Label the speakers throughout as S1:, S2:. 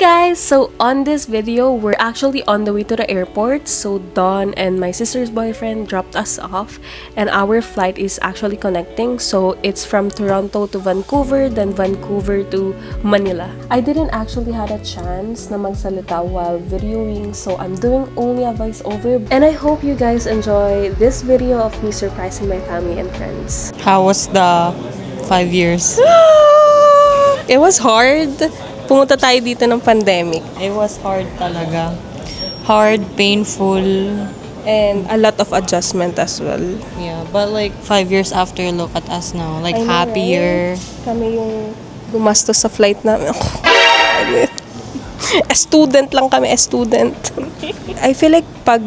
S1: guys! So on this video, we're actually on the way to the airport. So Don and my sister's boyfriend dropped us off and our flight is actually connecting. So it's from Toronto to Vancouver, then Vancouver to Manila. I didn't actually had a chance na magsalita while videoing, so I'm doing only a voiceover. And I hope you guys enjoy this video of me surprising my family and friends.
S2: How was the 5 years?
S1: It was hard. Pumunta tayo dito ng pandemic.
S2: It was hard talaga. Hard, painful.
S1: And a lot of adjustment as well.
S2: Yeah, but like 5 years after, look at us now. Like
S1: I know,
S2: happier.
S1: right? Kami yung gumastos sa flight namin. A student lang kami, a student. I feel like pag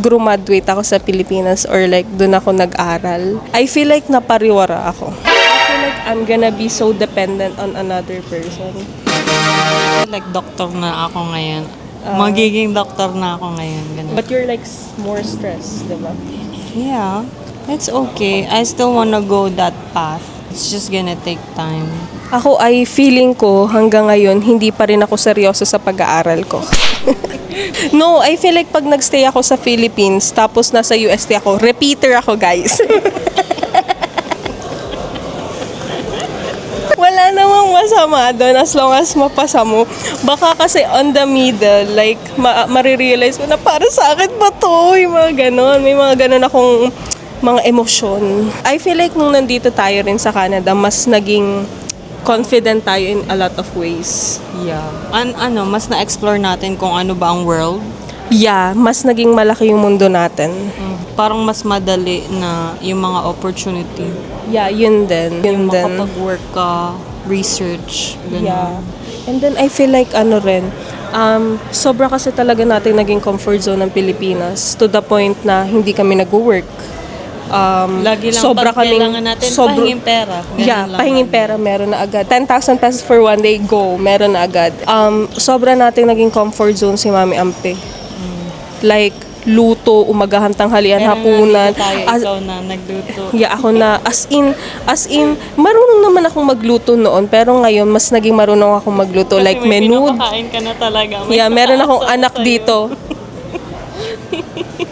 S1: graduate ako sa Pilipinas or like doon ako nag-aral, I feel like napariwara ako. I feel like I'm gonna be so dependent on another person.
S2: Like doctor na ako ngayon. Magiging doctor na ako ngayon. Ganun.
S1: But you're like more stressed, diba?
S2: Yeah, it's okay. I still wanna go that path. It's just gonna take time.
S1: Ako ay feeling ko hanggang ngayon hindi pa rin ako seryoso sa pag-aaral ko. No, I feel like pag nagstay ako sa Philippines tapos nasa UST ako, repeater ako, guys. Wala namang masama doon as long as mapasa mo. Baka kasi on the middle, like, marirealize mo na para sa akin ba to? Yung mga ganon. May mga ganon akong mga emosyon. I feel like nung nandito tayo rin sa Canada, mas naging confident tayo in a lot of ways.
S2: Yeah. Mas na-explore natin kung ano ba ang world.
S1: Yeah, mas naging malaki yung mundo natin.
S2: Parang mas madali na yung mga opportunity.
S1: Yeah, yun din.
S2: Yung makapag-work ka, research, ganun.
S1: Yeah. And then I feel like sobra kasi talaga natin naging comfort zone ng Pilipinas to the point na hindi kami nag-work.
S2: Lagi lang
S1: sobra
S2: pag kailangan natin pahingin pera.
S1: Yeah, pahingin pera, meron na agad. 10,000 pesos for one day, go, meron na agad. Sobra nating naging comfort zone si Mami Ampe. Like, luto, umagahan, tanghalian, hapunan.
S2: Ikaw na nagluto.
S1: Yeah, ako na. As in, marunong naman akong magluto noon, pero ngayon, mas naging marunong akong magluto.
S2: Kasi
S1: like,
S2: may
S1: menu.
S2: pinapakain ka na talaga.
S1: Yeah, meron akong anak dito.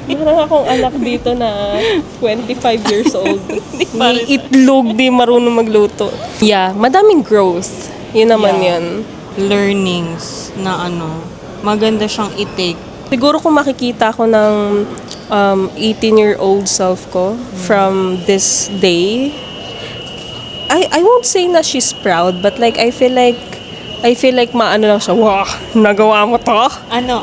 S1: Meron akong anak dito na 25 years old. May itlog, di marunong magluto. Yeah, madaming growth. Yun naman yun.
S2: Learnings na maganda siyang i-take.
S1: Siguro kung makikita ko ng 18-year-old self ko from this day, I won't say na she's proud, but like I feel like maano lang siya, wow, nagawa mo to?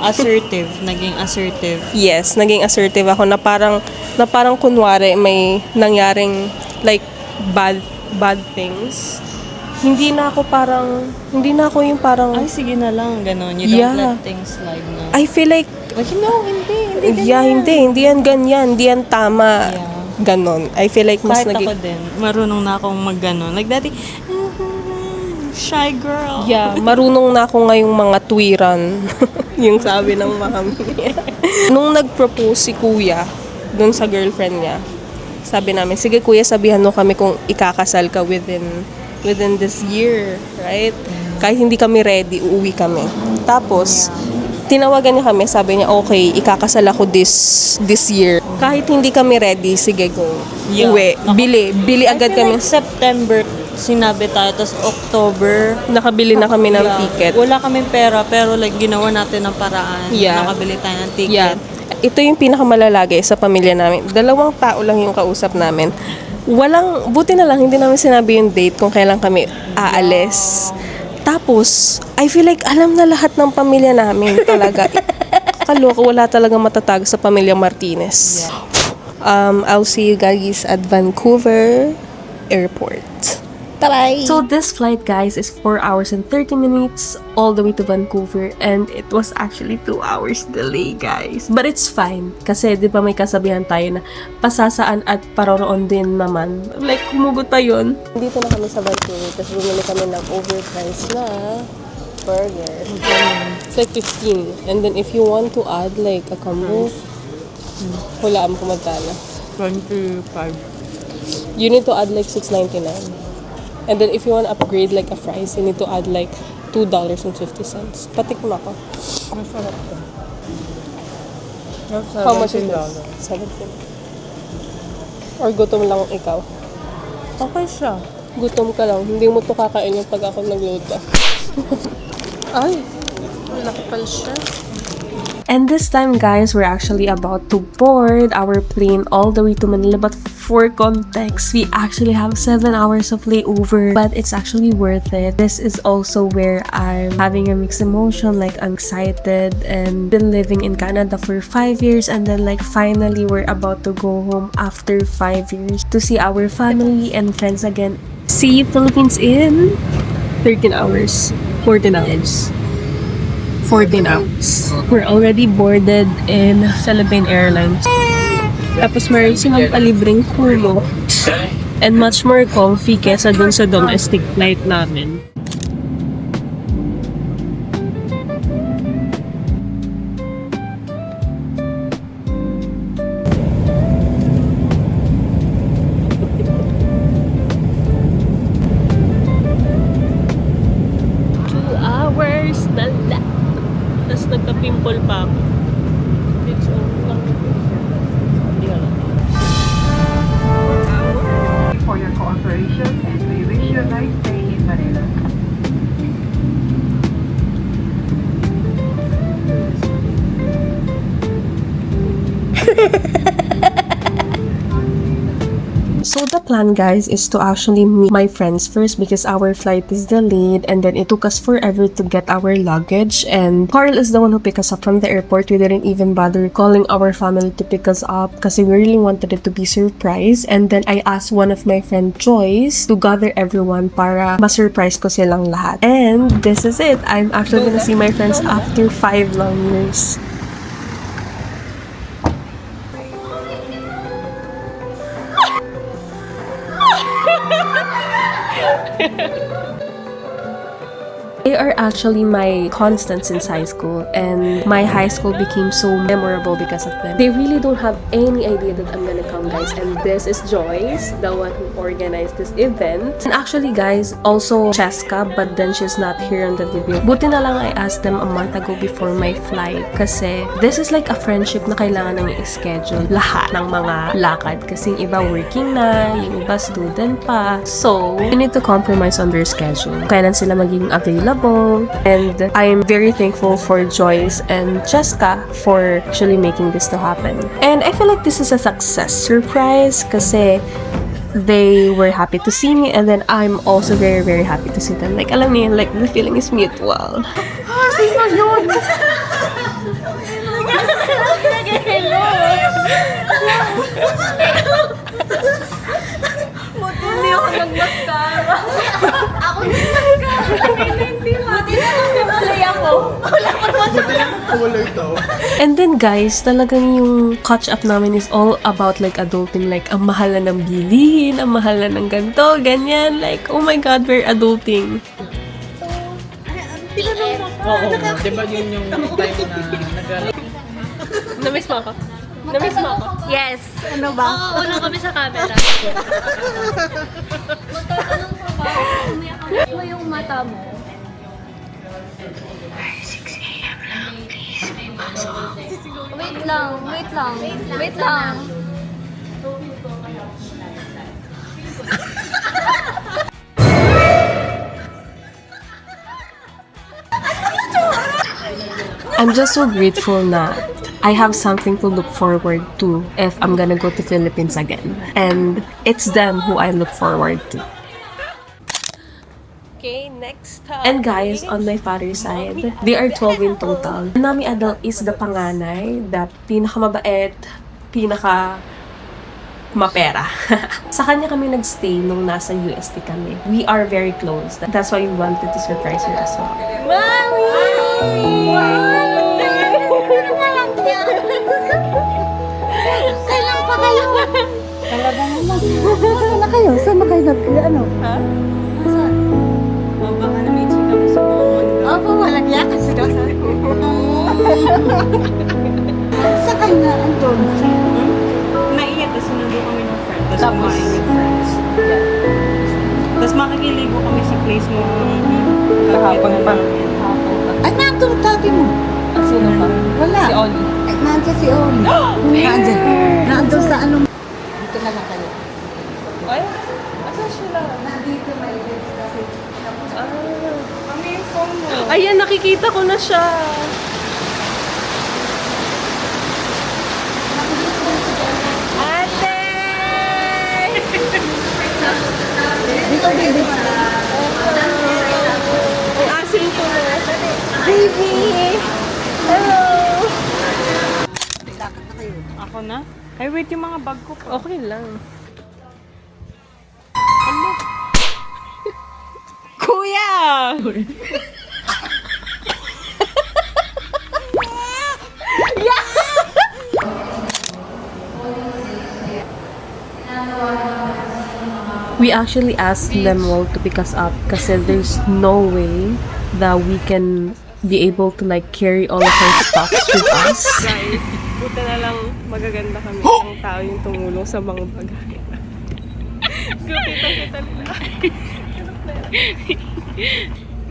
S2: Assertive. Naging assertive.
S1: Yes, naging assertive ako na parang kunwari may nangyaring like bad things. Hindi na ako yung parang
S2: Ay, sige na lang, gano'n. You don't let things slide na.
S1: I feel like
S2: hindi ganyan.
S1: yeah, hindi yan ganyan, hindi yan tama.
S2: Yeah.
S1: Ganon. I feel like mas
S2: Kahit
S1: naging...
S2: ako din, marunong na akong mag-ganon. Like dati, shy girl.
S1: Yeah, marunong na ako ngayong mga tuwiran. Yung sabi ng mami. Nung nag-propose si kuya, dun sa girlfriend niya, sabi namin, sige kuya, sabihan mo kami kung ikakasal ka within this year, right? Kahit hindi kami ready, uuwi kami. Tapos, tinawagan niya kami, sabi niya, okay, ikakasal ako this year. Kahit hindi kami ready, sige, go. Uwi. Bili agad kami.
S2: Like September, sinabi tayo, tapos October,
S1: Nakabili na kami ng ticket.
S2: Wala kaming pera, pero like ginawa natin ng paraan.
S1: Yeah.
S2: Nakabili tayo ng ticket.
S1: Yeah. Ito yung pinakamalalagi sa pamilya namin. 2 tao lang yung kausap namin. Buti na lang, hindi namin sinabi yung date kung kailan kami aalis. Tapos, I feel like alam na lahat ng pamilya namin talaga. Kaloka, wala talaga matatag sa pamilya Martinez. I'll see you guys at Vancouver Airport. Bye! So this flight, guys, is 4 hours and 30 minutes all the way to Vancouver, and it was actually 2 hours delay, guys. But it's fine kasi di ba may kasabihan tayo na pasasaan at paroroon din naman. Like, humugot pa yun. Dito na kami sa Vancouver, tapos bumili kami ng overpriced na burger. It's like 15. And then if you want to add like a combo, hulaan ko magkano.
S2: 25.
S1: You need to add like $6.99. And then if you want to upgrade like a fries, you need to add like $2.50. Patikma ko.
S2: Masarap to.
S1: How much is this? 17. Or gutom lang ikaw?
S2: Okay siya.
S1: Gutom ka lang. Hindi mo to kakainin pag ako nagluto. Ay! Laki pala siya. And this time, guys, we're actually about to board our plane all the way to Manila. But for context, we actually have 7 hours of layover. But it's actually worth it. This is also where I'm having a mixed emotion. Like, I'm excited and been living in Canada for 5 years. And then, like, finally, we're about to go home after 5 years to see our family and friends again. See Philippines in 13 hours. 14 hours. 14 hours. We're already boarded in Philippine Airlines. Tapos meron silang palibreng kulo. And much more comfy kesa dun sa domestic flight namin. Tapos nagka-pimple pa ako. It's all lang. Hindi ka lang.
S3: For your cooperation and we wish you a nice stay in Manila.
S1: So the plan, guys, is to actually meet my friends first because our flight is delayed and then it took us forever to get our luggage, and Carl is the one who picked us up from the airport. We didn't even bother calling our family to pick us up because we really wanted it to be surprise. And then I asked one of my friend Joyce to gather everyone para ma-surprise ko silang lahat. And this is it. I'm actually gonna see my friends after 5 long years. They are actually my constants since high school, and my high school became so memorable because of them. They really don't have any idea that I'm gonna come, guys, and this is Joyce, the one who organized this event. And actually, guys, also Cheska, but then she's not here on the video. Buti na lang I asked them a month ago before my flight kasi this is like a friendship na kailangan nang i-schedule lahat ng mga lakad kasi yung iba working na, yung iba student pa. So, you need to compromise on their schedule. Kailan sila magiging available. And I'm very thankful for Joyce and Cheska for actually making this to happen. And I feel like this is a success surprise kasi they were happy to see me, and then I'm also very, very happy to see them. Like, alam niyo, like, the feeling is mutual.
S4: Sino yun? Buti hindi ako nag-mascara. Ako nag-mascara. Buti na lang nagulay ako. Wala pa naman sa
S1: And then, guys, talagang yung catch-up namin is all about like adulting. Like, ang mahal na ng bilihin, ang mahal na ng ganito, ganyan. Like, oh my God, we're adulting.
S5: Oo, di ba yun yung time na
S1: Namiss mo ako? Namiss mo ako?
S4: Yes. Ano ba?
S1: Oo, una kami sa camera.
S4: Magtatanong ka ba? Umiyak mo yung mata mo.
S3: 6 a.m. lang, please. May pasok.
S4: Wait lang. Wait lang.
S1: I'm just so grateful na I have something to look forward to if I'm gonna go to Philippines again. And it's them who I look forward to. Okay, next time. And guys, on my father's side, they are 12 in total. Nami Adel is the panganay, the pinakamabait, mapera. Sa kanya kami nagstay nung nasa UST kami. We are very close. That's why we wanted to surprise her as well.
S4: Kailan pa kayo? Talaga naman. Saan na kayo? Saan na kayo ano?
S2: Ha?
S4: Saan?
S2: Oh, baka na-meeting kami sa buong mundo.
S4: Opo, walang yakan sila sa... Saan kayo na andun?
S2: Naiyak, tapos sinundo kami ng friend. Tapos kumain with friends. Yeah. Tapos makikiligo kami sa place mo.
S1: Kahapon pa.
S6: Ay, nandun tabi mo.
S1: Sino pa?
S6: Wala.
S1: Si Oli.
S6: Ay, nandiyan si Oli. Nandiyan. Nandun sa anong... Dito na lang kayo.
S1: Ay, asan sila?
S6: Nandito may events kasi.
S1: Mami, yung phone mo. Ayan, nakikita ko na siya. Ate!
S6: Dito, baby.
S1: Ang asin ko na. Baby! Hello!
S2: Ako na? Ay, wait, yung mga bag ko pa.
S1: Okay lang.
S2: Kuya!
S1: We actually asked Lemuel to pick us up kasi there's no way that we can be able to like carry all of our stuffs with us. Guys, buta na lang magaganda kami ng tao yung tumulong sa mga bagay. Kita nila.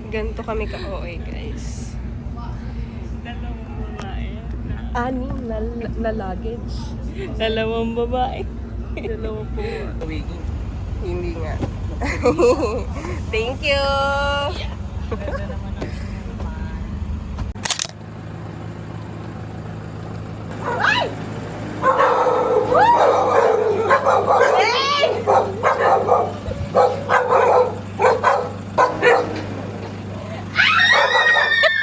S1: Ganto kami ka-OA, guys. Anim na luggage.
S2: Dalawang babae.
S1: Dalawa po. Hindi nga. Thank you!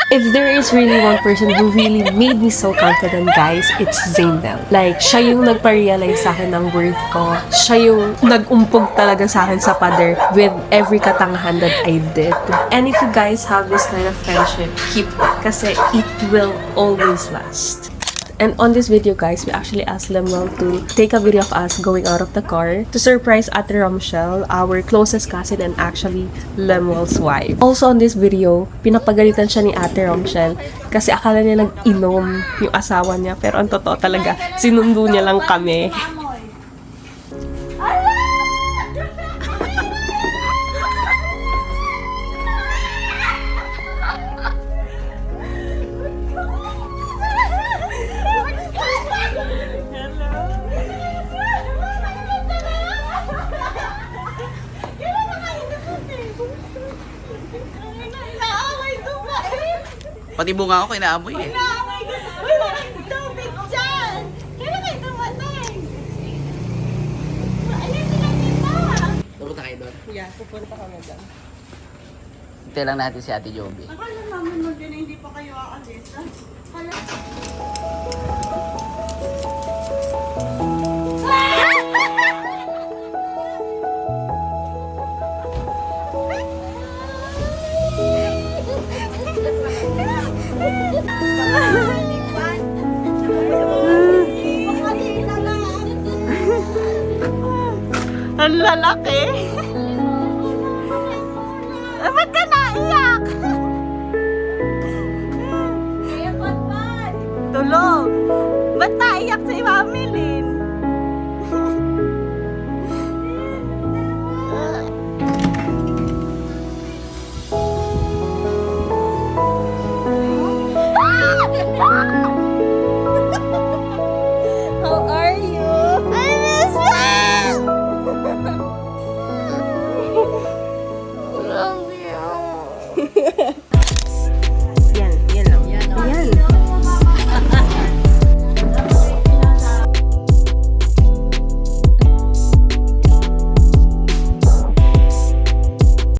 S1: If there is really one person who really made me so confident, guys, it's Zainab. Like, siya yung nagpa-realize sa akin ng worth ko. Siya yung nag-umpog talaga sa akin sa pader with every katangahan that I did. And if you guys have this kind of friendship, keep it. Kasi it will always last. And on this video, guys, we actually asked Lemuel to take a video of us going out of the car to surprise Ate Romshel, our closest cousin and actually Lemuel's wife. Also on this video, pinapagalitan siya ni Ate Romshel kasi akala niya nag-inom yung asawa niya. Pero ang totoo talaga, sinundo niya lang kami.
S5: Pati bunga ako inaamoy eh. Pupunta kayo doon?
S1: Yeah, pupunta kami dyan.
S5: Hintay lang natin si Ate Joby.
S2: Ang lalaki!